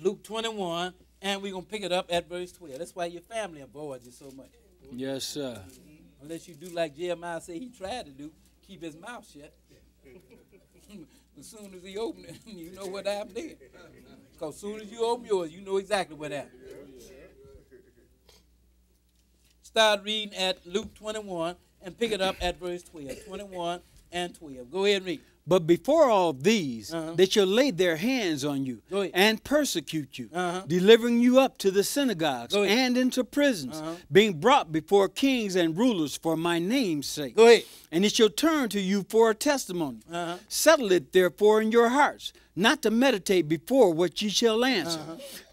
Luke 21, and we're going to pick it up at verse 12. That's why your family avoids you so much. Yes, sir. Unless you do like Jeremiah said he tried to do, keep his mouth shut. As soon as he opened it, you know what happened there. Because as soon as you open yours, you know exactly what happened. Start reading at Luke 21 and pick it up at verse 12. 21 and 12. Go ahead and read. But before all these, they shall lay their hands on you and persecute you, delivering you up to the synagogues and into prisons, being brought before kings and rulers for my name's sake. Go ahead. And it shall turn to you for a testimony. Settle it therefore in your hearts, not to meditate before what ye shall answer.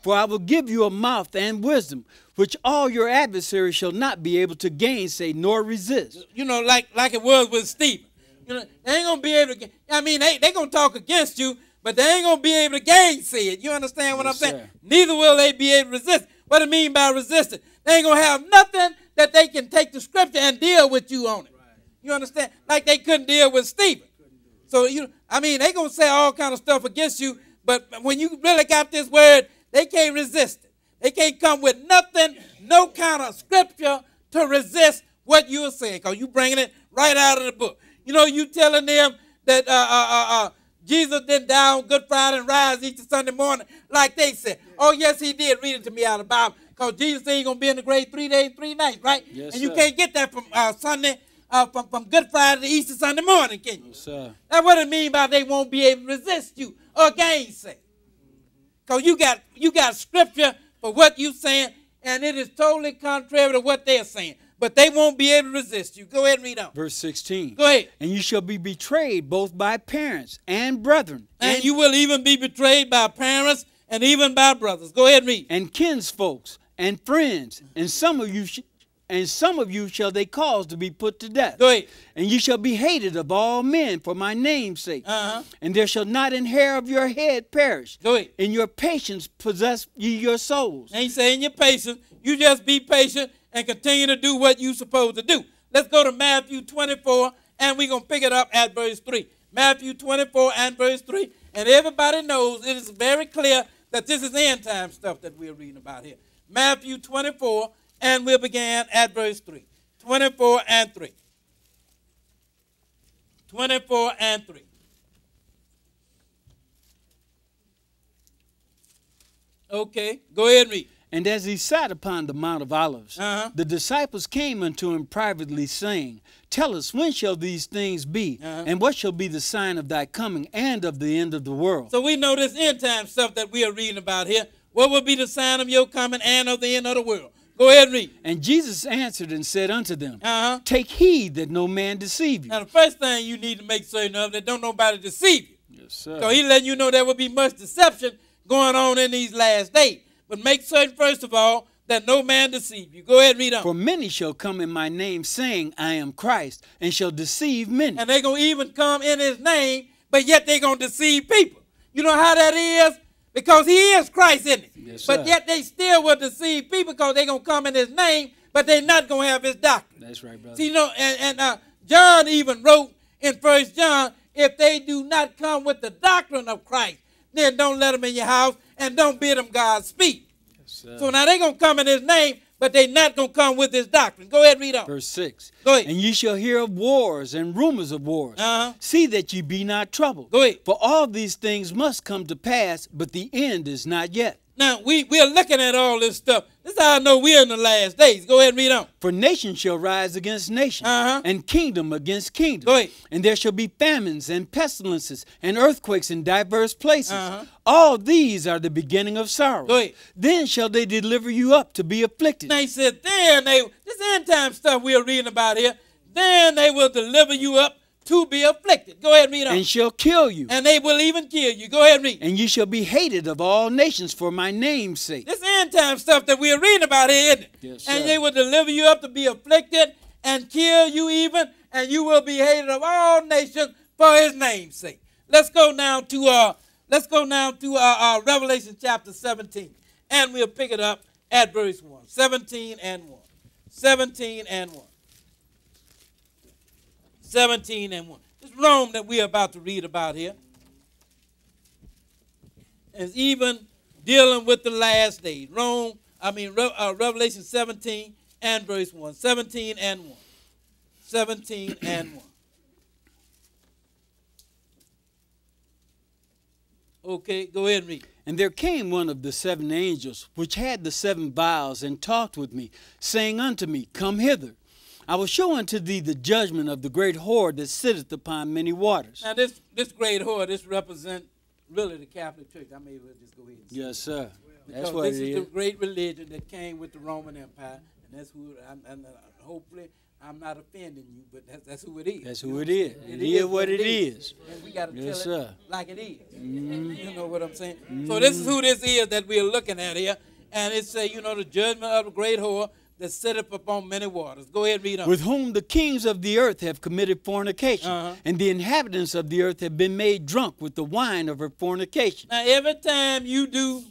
For I will give you a mouth and wisdom, which all your adversaries shall not be able to gainsay nor resist. You know, like it was with Stephen. You know, they ain't going to be able to, I mean, they going to talk against you, but they ain't going to be able to gainsay it. You understand what I'm saying? Sir. Neither will they be able to resist. What do I mean by resisting? They ain't going to have nothing that they can take the scripture and deal with you on it. Right. You understand? Like they couldn't deal with Stephen. So, I mean, they going to say all kind of stuff against you, but when you really got this word, they can't resist it. They can't come with nothing, no kind of scripture to resist what you are saying, because you bringing it right out of the book. You know, you telling them that Jesus didn't die on Good Friday and rise Easter Sunday morning like they said. Oh, yes, he did. Read it to me out of the Bible. Because Jesus said he's going to be in the grave 3 days, 3 nights, right? Yes, and you sir. can't get that from Sunday, from Good Friday to Easter Sunday morning, can you? Yes, sir. That's what it means by they won't be able to resist you or gainsay. Because you got scripture for what you're saying, and it is totally contrary to what they're saying. But they won't be able to resist you. Go ahead and read on. Verse 16. Go ahead. And you shall be betrayed both by parents and brethren. And you will even be betrayed by parents and even by brothers. Go ahead and read. And kinsfolks and friends, and some of you shall they cause to be put to death. Go ahead. And you shall be hated of all men for my name's sake. And there shall not an hair of your head perish. Go ahead. In your patience possess ye your souls. And he's saying your patience. You just be patient and continue to do what you're supposed to do. Let's go to Matthew 24, and we're going to pick it up at verse 3. Matthew 24 and verse 3. And everybody knows it is very clear that this is end time stuff that we're reading about here. Matthew 24, and we'll begin at verse 3. 24 and 3. 24 and 3. Okay, go ahead and read. And as he sat upon the Mount of Olives, the disciples came unto him privately, saying, Tell us, when shall these things be? And what shall be the sign of thy coming and of the end of the world? So we know this end time stuff that we are reading about here. What will be the sign of your coming and of the end of the world? Go ahead and read. And Jesus answered and said unto them, Take heed that no man deceive you. Now the first thing you need to make certain of, that don't nobody deceive you. Yes, sir. So he's letting you know there will be much deception going on in these last days. But make certain, first of all, that no man deceive you. Go ahead and read on. For many shall come in my name, saying, I am Christ, and shall deceive many. And they're going to even come in his name, but yet they're going to deceive people. You know how that is? Because he is Christ, isn't he? Yes, but sir. yet they still will deceive people because they're going to come in his name, but they're not going to have his doctrine. That's right, brother. See, you know, and John even wrote in 1 John, if they do not come with the doctrine of Christ, then don't let them in your house and don't bid them Godspeed. Yes, sir. So now they're going to come in his name, but they're not going to come with his doctrine. Go ahead and read on. Verse 6. Go ahead. And ye shall hear of wars and rumors of wars. See that ye be not troubled. Go ahead. For all these things must come to pass, but the end is not yet. Now, we're looking at all this stuff. This is how I know we're in the last days. Go ahead and read on. For nation shall rise against nation, and kingdom against kingdom. Go ahead. And there shall be famines and pestilences and earthquakes in diverse places. All these are the beginning of sorrow. Go ahead. Then shall they deliver you up to be afflicted. Now he said, this end time stuff we're reading about here, then they will deliver you up to be afflicted. Go ahead and read on. And shall kill you. And they will even kill you. Go ahead and read. And ye shall be hated of all nations for my name's sake. This end time stuff that we're reading about here, isn't it? Yes, and sir. they will deliver you up to be afflicted and kill you even, and you will be hated of all nations for his name's sake. Let's go now to Revelation chapter 17, and we'll pick it up at verse 1. 17 and 1. 17 and 1. 17 and 1. This Rome that we're about to read about here is even dealing with the last days. Revelation 17 and verse 1. 17 and 1. 17 and 1. Okay, go ahead and read. And there came one of the 7 angels, which had the 7 vials, and talked with me, saying unto me, Come hither. I will show unto thee the judgment of the great whore that sitteth upon many waters. Now this great whore, this represents really the Catholic Church. I may as well just go ahead and say Yes, sir. because That's what this it is is. the great religion that came with the Roman Empire, and that's who. And hopefully, I'm not offending you, but that's who it is. That's who it is. It is what it is. And we got to Yes, tell it sir. like it is. You know what I'm saying? So this is who this is that we're looking at here, and it say, the judgment of the great whore that sitteth upon many waters. Go ahead, read on. With whom the kings of the earth have committed fornication, and the inhabitants of the earth have been made drunk with the wine of her fornication. Now, every time you do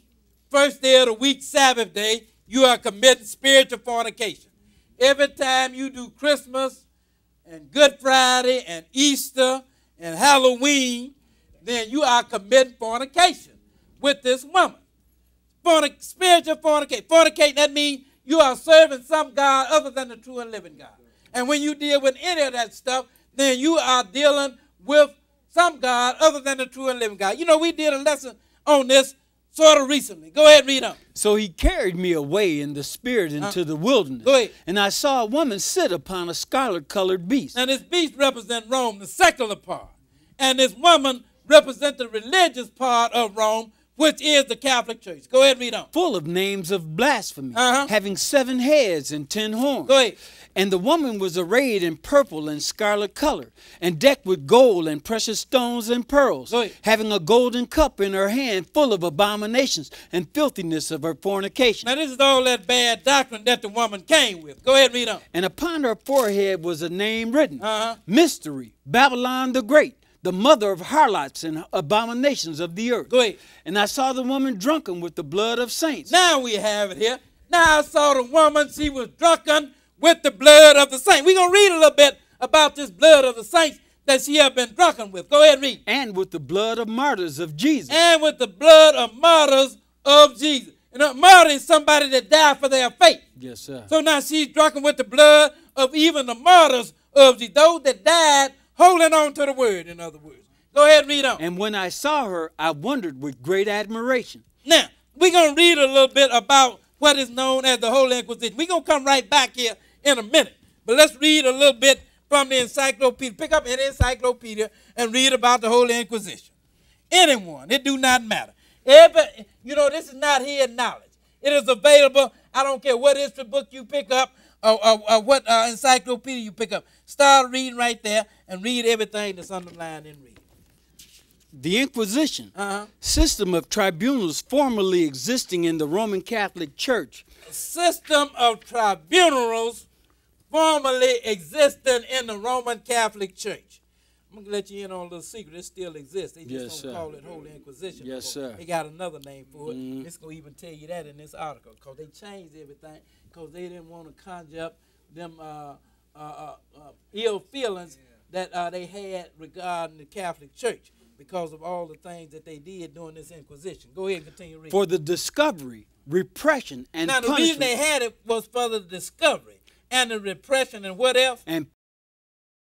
first day of the week, Sabbath day, you are committing spiritual fornication. Every time you do Christmas and Good Friday and Easter and Halloween, then you are committing fornication with this woman. Spiritual fornication. Fornicate, that means you are serving some God other than the true and living God. And when you deal with any of that stuff, then you are dealing with some God other than the true and living God. We did a lesson on this sort of recently. Go ahead and read on. So he carried me away in the spirit into the wilderness. Go ahead. And I saw a woman sit upon a scarlet-colored beast. Now this beast represents Rome, the secular part. And this woman represents the religious part of Rome, which is the Catholic Church. Go ahead and read on. Full of names of blasphemy, having 7 heads and 10 horns. Go ahead. And the woman was arrayed in purple and scarlet color, and decked with gold and precious stones and pearls, having a golden cup in her hand full of abominations and filthiness of her fornication. Now this is all that bad doctrine that the woman came with. Go ahead and read on. And upon her forehead was a name written, Mystery, Babylon the Great, the mother of harlots and abominations of the earth. Go ahead. And I saw the woman drunken with the blood of saints. Now we have it here. Now I saw the woman, she was drunken with the blood of the saints. We're going to read a little bit about this blood of the saints that she had been drunken with. Go ahead and read. And with the blood of martyrs of Jesus. And with the blood of martyrs of Jesus. Martyr is somebody that died for their faith. Yes, sir. So now she's drunken with the blood of even the martyrs of Jesus, those that died holding on to the word, in other words. Go ahead and read on. And when I saw her, I wondered with great admiration. Now, we're going to read a little bit about what is known as the Holy Inquisition. We're going to come right back here in a minute. But let's read a little bit from the encyclopedia. Pick up any encyclopedia and read about the Holy Inquisition. Anyone, it do not matter. This is not hidden knowledge. It is available. I don't care what history book you pick up or what encyclopedia you pick up. Start reading right there and read everything that's underlined and read. The Inquisition, system of tribunals formerly existing in the Roman Catholic Church. System of tribunals formerly existing in the Roman Catholic Church. I'm going to let you in on a little secret. It still exists. They just don't call it Holy Inquisition. Yes, sir. They got another name for it. It's going to even tell you that in this article because they changed everything because they didn't want to conjure up them ill feelings that they had regarding the Catholic Church because of all the things that they did during this Inquisition. Go ahead and continue reading. For the discovery, repression, and now, the punishment. reason they had it was for the discovery and the repression and what else? And